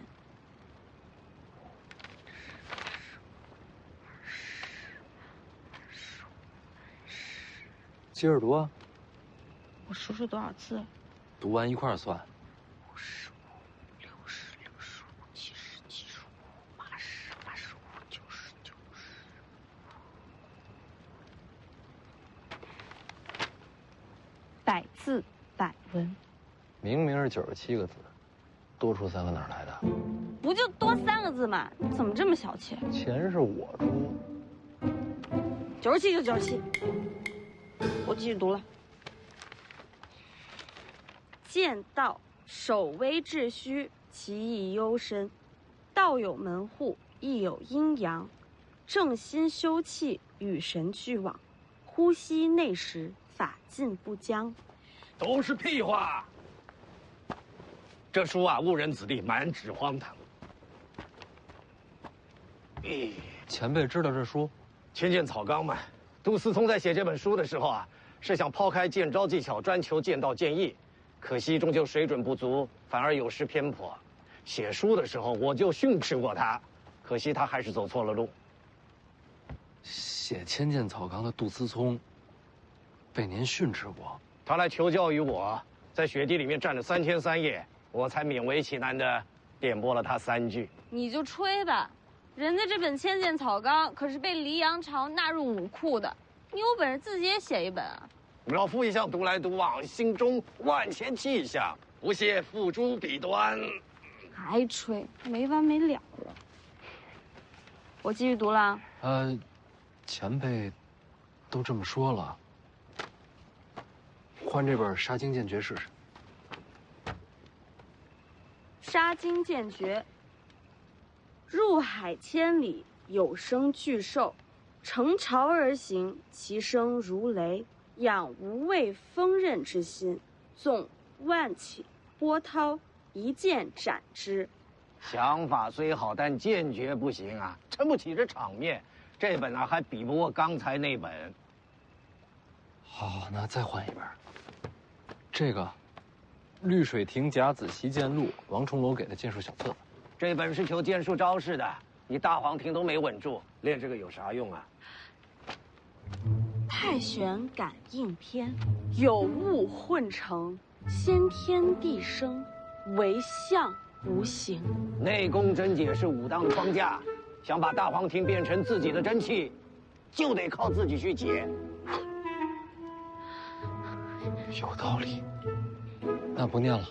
接着读啊。我数数多少字？读完一块儿算。100字100文，明明是97个字，多出3个哪儿来的？不就多3个字吗？你怎么这么小气？钱是我出。97就97，我继续读了。剑道，守微秩序，其意幽深。道有门户，亦有阴阳。正心修气，与神俱往。呼吸内实，法尽不僵。都是屁话。这书啊，误人子弟，满纸荒唐。前辈知道这书？千剑草纲嘛。杜思聪在写这本书的时候啊，是想抛开剑招技巧，专求剑道剑艺。可惜终究水准不足，反而有失偏颇。写书的时候我就训斥过他，可惜他还是走错了路。写《千剑草纲》的杜思聪，被您训斥过？他来求教于我，在雪地里面站了3天3夜，我才勉为其难的点拨了他3句。你就吹吧，人家这本《千剑草纲》可是被黎阳朝纳入武库的，你有本事自己也写一本啊！老夫一向独来独往，心中万千气象，不屑付诸笔端。还吹，没完没了了。我继续读了。前辈都这么说了，换这本《杀精剑诀》试试。杀精剑诀。入海千里，有声巨兽，乘潮而行，其声如雷。养无畏锋刃之心，纵万顷波涛，一剑斩之。想法虽好，但剑诀不行啊，撑不起这场面。这本啊，还比不过刚才那本。好，那再换一本。这个，《绿水亭甲子习剑录》，王重楼给的剑术小册子。这本是求剑术招式的，你大黄庭都没稳住，练这个有啥用啊？太玄感应篇，有物混成，先天地生，唯相无形。内功真解是武当的框架，想把大黄庭变成自己的真气，就得靠自己去解。有道理，那不念了。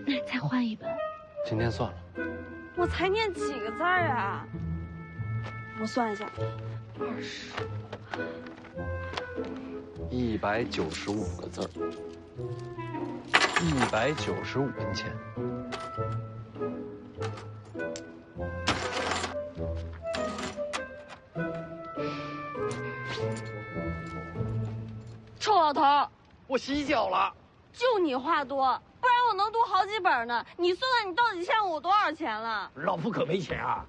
那再换一本。今天算了。我才念几个字儿啊？我算一下，195个字儿，195文钱。臭老头，我洗脚了。就你话多，不然我能读好几本呢。你算算，你到底欠我多少钱了？老夫可没钱啊！